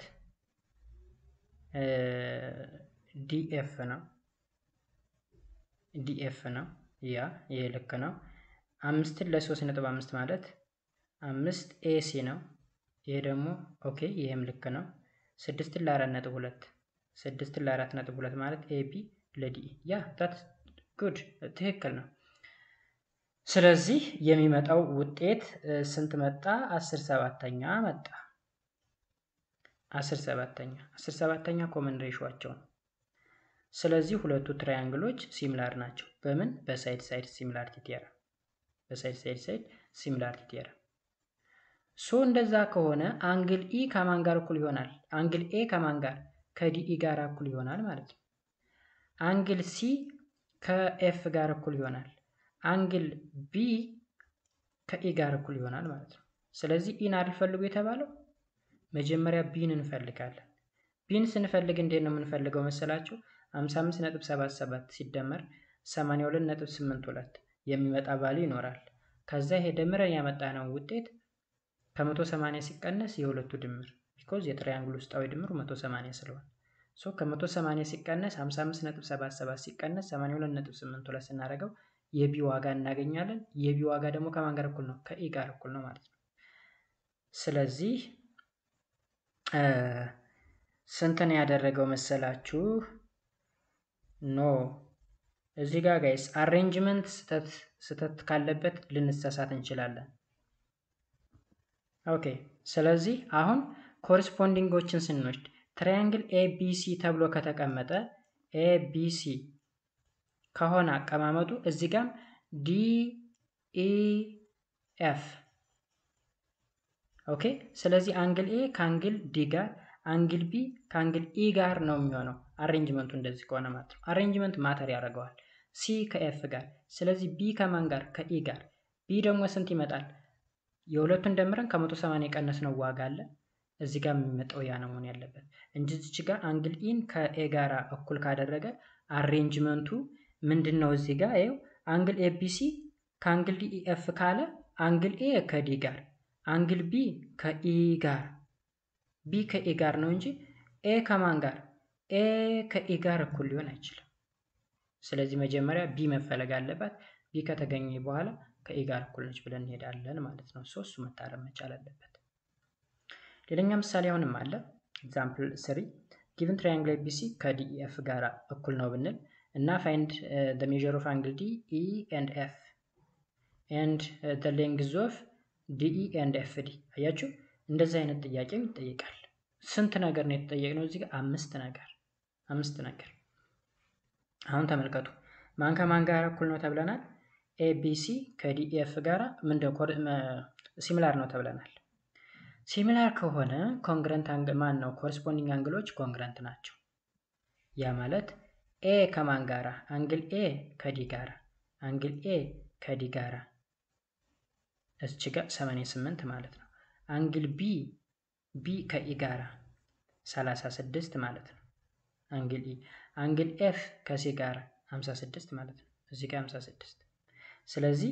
ዲኤፍ ነው። ያ ይሄ ልክ ነው። 5ን ለ3.5 ማለት 5 ኤሲ ነው። ይሄ ደግሞ ኦኬ፣ ይሄም ልክ ነው። 6ን ለ4.2 ማለት ኤቢ ለዲኢ ያ ታት ጉድ ትክክል ነው። ስለዚህ የሚመጣው ውጤት ስንት መጣ? 17ኛ መጣ። 17ኛ ኮመን ሬሾአቸው ነው። ስለዚህ ሁለቱ ትራያንግሎች ሲሚላር ናቸው። በምን? በሳይድ ሳይድ ሲሚላሪቲ ቲዮረም። ሶ እንደዛ ከሆነ አንግል ኢ ከማን ጋር እኩል ይሆናል? አንግል ኤ ከማን ጋር? ከዲኢ ጋር እኩል ይሆናል ማለት ነው። አንግል ሲ ከኤፍ ጋር እኩል ይሆናል። አንግል ቢ ከኢ ጋር እኩል ይሆናል ማለት ነው። ስለዚህ ኢን አይደል ፈልጉ የተባለው? መጀመሪያ ቢን እንፈልጋለን። ቢን ስንፈልግ እንዴት ነው የምንፈልገው መሰላችሁ? 55.77 ሲደመር 82.82 የሚመጣ ቫልዩ ይኖራል። ከዛ ይሄ ደምረን ያመጣነው ውጤት ከ180 ሲቀነስ የሁለቱ ድምር ቢኮዝ የትራያንግል ውስጣዊ ድምሩ 180 ስለሆነ ሶ ከ180 ሲቀነስ 55.77 ሲቀነስ 82.82 ስናደርገው የቢ ዋጋ እናገኛለን። የቢ ዋጋ ደግሞ ከማን ጋር እኩል ነው? ከኢ ጋር እኩል ነው ማለት ነው። ስለዚህ ስንት ነው ያደረገው መሰላችሁ? ኖ እዚህ ጋር ጋይስ አሬንጅመንት ስተት ካለበት ልንሳሳት እንችላለን። ኦኬ ስለዚህ አሁን ኮረስፖንዲንጎችን ስንወስድ ትራያንግል ኤቢሲ ተብሎ ከተቀመጠ ኤቢሲ ከሆነ አቀማመጡ እዚህ ጋር ዲኢኤፍ ኦኬ። ስለዚህ አንግል ኤ ከአንግል ዲ ጋር አንግል ቢ ከአንግል ኢ ጋር ነው የሚሆነው አሬንጅመንቱ እንደዚህ ከሆነ ማለት ነው። አሬንጅመንት ማተር ያደርገዋል። ሲ ከኤፍ ጋር ስለዚህ ቢ ከማን ጋር? ከኢ ጋር። ቢ ደግሞ ስንት ይመጣል? የሁለቱን ደምረን ከ180 የቀነስ ነው ዋጋ አለ እዚህ ጋር የሚመጣው ያ ነው መሆን ያለበት እንጂ እዚህ ጋር አንግል ኢን ከኤ ጋር እኩል ካደረገ አሬንጅመንቱ ምንድነው? እዚህ ጋር ይኸው አንግል ኤቢሲ ከአንግል ዲኢኤፍ ካለ አንግል ኤ ከዲ ጋር አንግል ቢ ከኢ ጋር ቢ ከኤ ጋር ነው እንጂ ኤ ከማን ጋር? ኤ ከኢ ጋር እኩል ሊሆን አይችልም። ስለዚህ መጀመሪያ ቢ መፈለግ አለባት። ቢ ከተገኘ በኋላ ከኢ ጋር እኩል ነች ብለን እንሄዳለን ማለት ነው። እሱ መታረም መቻል አለበት። ሌላኛ ምሳሌ አሁንም አለ። ኤግዛምፕል 3 ጊቭን ትራያንግል ኤቢሲ ከዲኢኤፍ ጋር እኩል ነው ብንል እና ፋይንድ the measure of angle D, E and F and the length of DE and FD። አያችሁ እንደዚህ አይነት ጥያቄ ይጠይቃል። ስንት ነገር ነው የተጠየቅነው እዚህ ጋር? አምስት ነገር። አሁን ተመልከቱ ማን ከማን ጋር እኩል ነው ተብለናል? ኤቢሲ ከዲኢኤፍ ጋር ሲሚላር ነው ተብለናል። ሲሚላር ከሆነ ኮንግረንት አንግል ማን ነው? ኮረስፖንዲንግ አንግሎች ኮንግረንት ናቸው። ያ ማለት ኤ ከማን ጋራ? አንግል ኤ ከዲ ጋራ አንግል ኤ ከዲ ጋራ እዚህ ጋር 88 ማለት ነው። አንግል ቢ ከኢ ጋራ 36 ማለት ነው። አንግል ኢ አንግል ኤፍ ከሲ ጋራ 56 ማለት ነው። እዚህ ጋር 56። ስለዚህ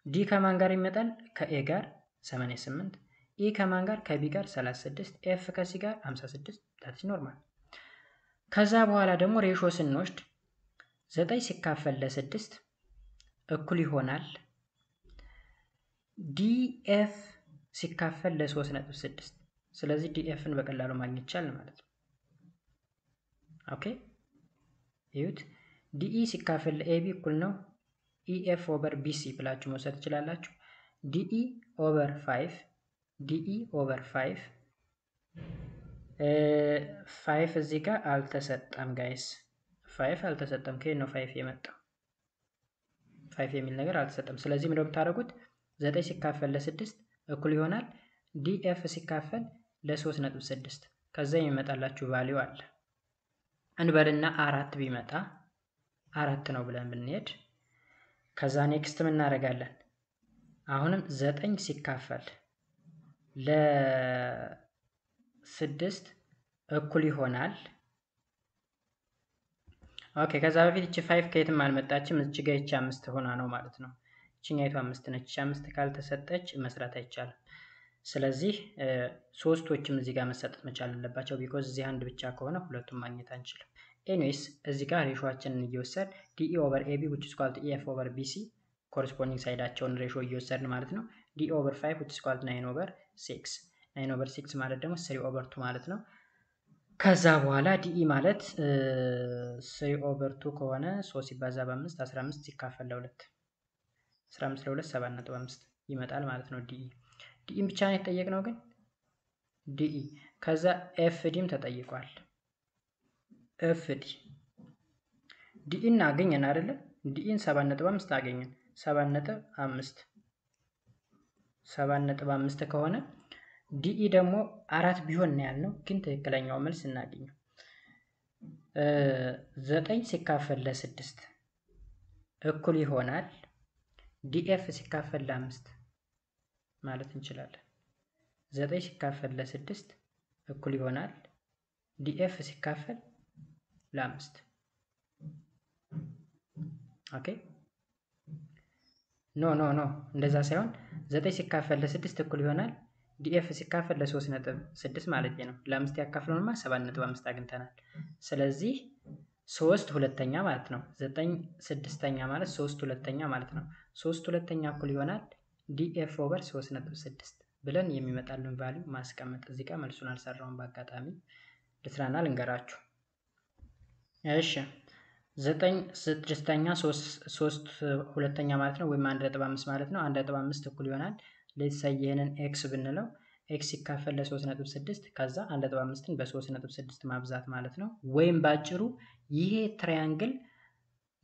ዲ ከማን ጋር ይመጣል? ከኤ ጋር 88፣ ኢ ከማን ጋር? ከቢ ጋር 36፣ ኤፍ ከሲ ጋር 56። ታች ኖርማል። ከዛ በኋላ ደግሞ ሬሾ ስንወስድ 9 ሲካፈል ለ6 እኩል ይሆናል ዲኤፍ ሲካፈል ለ3.6። ስለዚህ ዲኤፍን በቀላሉ ማግኘት ይቻላል ማለት ነው። ኦኬ ይሁት ዲኢ ሲካፈል ለኤቢ እኩል ነው ኢኤፍ ኦቨር ቢሲ ብላችሁ መውሰድ ትችላላችሁ። ዲኢ ኦቨር 5 5 እዚህ ጋር አልተሰጠም ጋይስ። 5 አልተሰጠም። ከየት ነው 5 የመጣው? 5 የሚል ነገር አልተሰጠም። ስለዚህ ምንድነው የምታደርጉት? 9 ሲካፈል ለ6 እኩል ይሆናል ዲኤፍ ሲካፈል ለ3.6። ከዛ የሚመጣላችሁ ቫልዩ አለ እንበልና 4 ቢመጣ 4 ነው ብለን ብንሄድ ከዛ ኔክስት ምን እናደርጋለን? አሁንም 9 ሲካፈል ለ6 እኩል ይሆናል። ኦኬ ከዛ በፊት እቺ 5 ከየትም አልመጣችም። እቺ ጋር እቺ 5 ሆና ነው ማለት ነው። እቺኛይቱ 5 ነች። እቺ 5 ካልተሰጠች መስራት አይቻልም። ስለዚህ ሶስቶችም እዚህ ጋር መሰጠት መቻል አለባቸው። ቢኮዝ እዚህ አንድ ብቻ ከሆነ ሁለቱም ማግኘት አንችልም። ኤኒዌይስ እዚህ ጋር ሬሾአችንን እየወሰድን ዲኢ ኦቨር ኤቢ which is equal to ኤፍ ኦቨር ቢሲ ኮረስፖንዲንግ ሳይዳቸውን ሬሾ እየወሰድን ማለት ነው። ዲኢ ኦቨር 5 which is equal to 9 ኦቨር 6 9 ኦቨር 6 ማለት ደግሞ 3 ኦቨር 2 ማለት ነው። ከዛ በኋላ ዲኢ ማለት 3 ኦቨር 2 ከሆነ 3 ሲባዛ በ5 15 ሲካፈል ለ2 15 ለ2 7.5 ይመጣል ማለት ነው። ዲኢን ብቻ ነው የተጠየቅነው ግን ዲኢ ከዛ ኤፍዲም ተጠይቋል። ኤፍዲ ዲኢን አገኘን አይደለ? ዲኢን 7.5 አገኘን። 7.5 ከሆነ ዲኢ ደግሞ 4 ቢሆን ነው ያልነው፣ ግን ትክክለኛው መልስ እናገኘው 9 ሲካፈል ለ6 እኩል ይሆናል ዲኤፍ ሲካፈል ለ5 ማለት እንችላለን። 9 ሲካፈል ለ6 እኩል ይሆናል ዲኤፍ ሲካፈል ለ5። ኦኬ ኖ እንደዛ ሳይሆን 9 ሲካፈል ለ6 እኩል ይሆናል ዲኤፍ ሲካፈል ለ3.6 ማለት ነው። ለ5 ያካፍለውንማ 7.5 አግኝተናል። ስለዚህ 3 ሁለተኛ ማለት ነው። 9 ስድስተኛ ማለት 3 ሁለተኛ ማለት ነው። 3 ሁለተኛ እኩል ይሆናል ዲኤፍ ኦቨር 3.6 ብለን የሚመጣልን ቫልዩ ማስቀመጥ። እዚህ ጋር መልሱን አልሰራውም በአጋጣሚ ልስራና ልንገራችሁ። እሺ 9 ስድስተኛ 3 ሁለተኛ ማለት ነው፣ ወይም 1.5 ማለት ነው። 1.5 እኩል ይሆናል ለዚህ ይሄንን ኤክስ ብንለው ኤክስ ሲካፈል ለ3.6 ከዛ 1.5ን በ3.6 ማብዛት ማለት ነው። ወይም ባጭሩ ይሄ ትራያንግል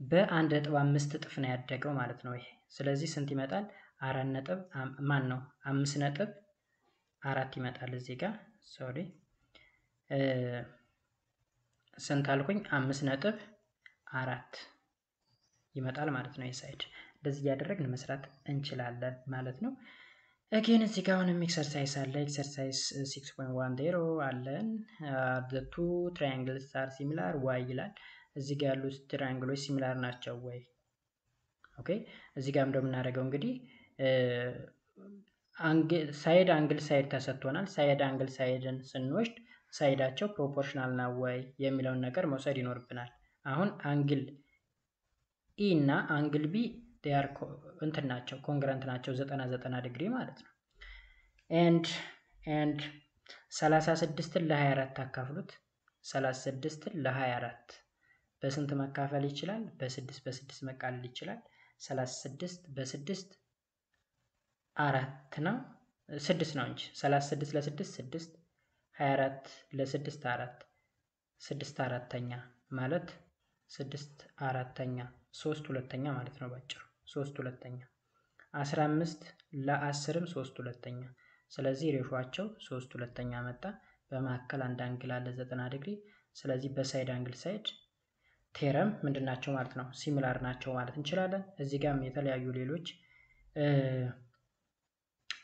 በ1.5 እጥፍ ነው ያደገው ማለት ነው ይሄ። ስለዚህ ስንት ይመጣል? 5.4 ይመጣል። እዚህ ጋር ሶሪ ስንት አልኩኝ? 5.4 ይመጣል ማለት ነው። የሳይድ እንደዚህ እያደረግን መስራት እንችላለን ማለት ነው። አጌን እዚህ ጋር አሁንም ኤክሰርሳይዝ አለ። ኤክሰርሳይዝ 6.10 አለን። the two triangles are similar y ይላል። እዚህ ጋር ያሉት ትራያንግሎች ሲሚላር ናቸው ወይ? ኦኬ እዚህ ጋር እንደምናደርገው እንግዲህ ሳይድ አንግል ሳይድ ተሰጥቶናል። ሳይድ አንግል ሳይድን ስንወስድ ሳይዳቸው ፕሮፖርሽናል ነው ወይ የሚለውን ነገር መውሰድ ይኖርብናል። አሁን አንግል ኢ እና አንግል ቢ ዲያር እንትን ናቸው፣ ኮንግረንት ናቸው 90 ዲግሪ ማለት ነው። ኤንድ 36ን ለ24 አካፍሉት። 36ን ለ24 በስንት መካፈል ይችላል? በ6 መቃለል ይችላል። 36 በ6 4 ነው 6 ነው እንጂ 36 ለ6 6 24 ለ6 4 6 አራተኛ ማለት 6 አራተኛ 3 ሁለተኛ ማለት ነው ባጭሩ 3 ሁለተኛ። 15 ለ10ም 3 ሁለተኛ። ስለዚህ ሬሾአቸው 3 ሁለተኛ መጣ። በመካከል አንድ አንግል አለ 90 ዲግሪ። ስለዚህ በሳይድ አንግል ሳይድ ቴረም ምንድናቸው ማለት ነው? ሲሚላር ናቸው ማለት እንችላለን። እዚህ ጋርም የተለያዩ ሌሎች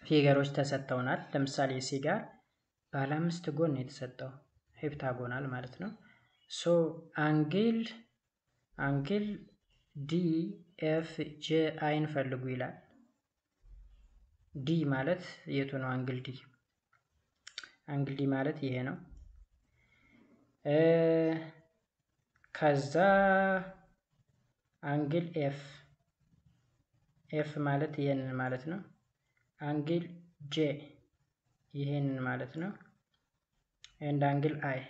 ፊገሮች ተሰጥተውናል። ለምሳሌ እዚህ ጋር ባለ 5 ጎን የተሰጠው ሄፕታጎናል ማለት ነው። ሶ አንግል ዲ ኤፍ ጄ አይን ፈልጉ ይላል። ዲ ማለት የቱ ነው? አንግል ዲ ማለት ይሄ ነው። ከዛ አንግል ኤፍ ማለት ይሄንን ማለት ነው። አንግል ጄ ይሄንን ማለት ነው። ኤንድ አንግል አይ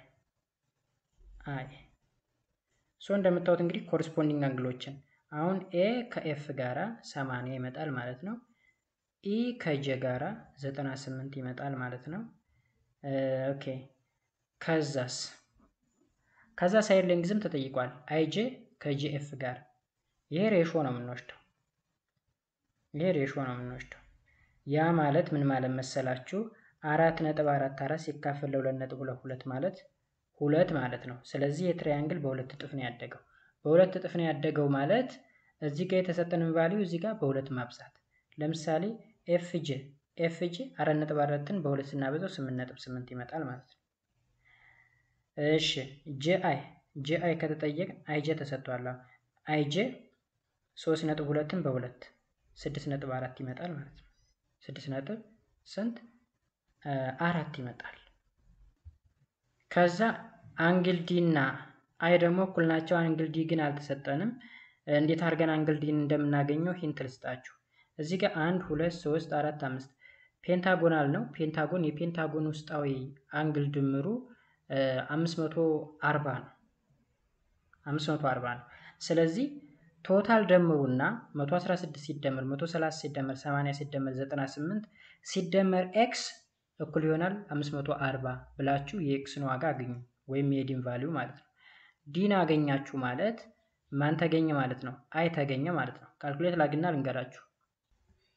ሶ እንደምታዩት እንግዲህ ኮሪስፖንዲንግ አንግሎችን አሁን ኤ ከኤፍ ጋራ 80 ይመጣል ማለት ነው። ኢ ከጄ ጋራ 98 ይመጣል ማለት ነው። ኦኬ ከዛ ሳይድ ሌንግዝም ተጠይቋል። አይጄ ከጂኤፍ ጋር ይሄ ሬሾ ነው የምንወስደው። ያ ማለት ምን ማለት መሰላችሁ? 4.44 ሲካፈል ለ2.22 ማለት 2 ማለት ነው። ስለዚህ የትራያንግል በሁለት እጥፍ ነው ያደገው። በሁለት እጥፍ ነው ያደገው ማለት እዚህ ጋር የተሰጠንን ቫልዩ እዚህ ጋር በሁለት ማብዛት። ለምሳሌ ኤፍጄ 4.4ን በሁለት ስናበዛው 8.8 ይመጣል ማለት ነው። እሺ ጄአይ ከተጠየቅን አይጄ ተሰጥቷል። አይጄ 3.2ን በሁለት 6.4 ይመጣል ማለት ነው። 6 ስንት 4 ይመጣል። ከዛ አንግል ዲ እና አይ ደግሞ እኩል ናቸው። አንግል ዲ ግን አልተሰጠንም። እንዴት አድርገን አንግል ዲን እንደምናገኘው ሂንት ልስጣችሁ። እዚህ ጋር 1 2 3 4 5 ፔንታጎናል ነው። የፔንታጎን ውስጣዊ አንግል ድምሩ 540 ነው። 540 ነው። ስለዚህ ቶታል ደምሩና 116 ሲደመር 130 ሲደመር 80 ሲደመር 98 ሲደመር ኤክስ እኩል ይሆናል 540 ብላችሁ የኤክስን ዋጋ አገኙ፣ ወይም የዲን ቫልዩ ማለት ነው። ዲን አገኛችሁ ማለት ማን ተገኘ ማለት ነው? አይ ተገኘ ማለት ነው። ካልኩሌት ላግና ልንገራችሁ።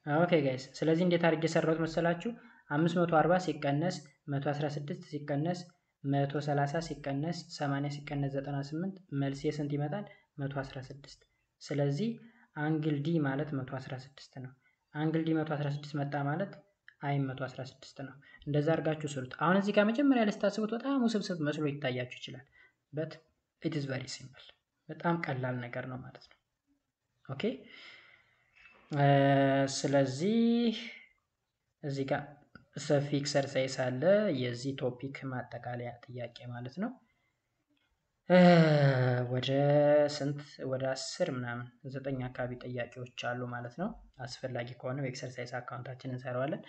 ኦኬ ጋይስ፣ ስለዚህ እንዴት አድርጌ የሰራሁት መሰላችሁ? 540 ሲቀነስ 116 ሲቀነስ 130 ሲቀነስ 80 ሲቀነስ 98 መልሴ ስንት ይመጣል? 116። ስለዚህ አንግል ዲ ማለት 116 ነው። አንግል ዲ 116 መጣ ማለት አይ 116 ነው። እንደዛ አድርጋችሁ ስሩት። አሁን እዚህ ጋር መጀመሪያ ላይ ስታስቡት በጣም ውስብስብ መስሎ ይታያችሁ ይችላል። በት ኢት ኢዝ ቨሪ ሲምፕል፣ በጣም ቀላል ነገር ነው ማለት ነው። ኦኬ ስለዚህ እዚህ ጋር ሰፊ ኤክሰርሳይዝ አለ፣ የዚህ ቶፒክ ማጠቃለያ ጥያቄ ማለት ነው። ወደ ስንት ወደ 10 ምናምን 9 አካባቢ ጥያቄዎች አሉ ማለት ነው። አስፈላጊ ከሆነ በኤክሰርሳይዝ አካውንታችን እንሰራዋለን።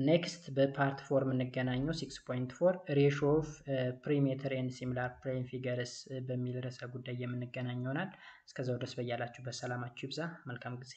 ኔክስት በፓርት 4 የምንገናኘው 6.4 ሬሾ ኦፍ ፕሪሜትር ኤንድ ሲሚላር ፕሌን ፊገርስ በሚል ርዕሰ ጉዳይ የምንገናኝ ይሆናል። እስከዛው ድረስ በያላችሁበት ሰላማችሁ ይብዛ። መልካም ጊዜ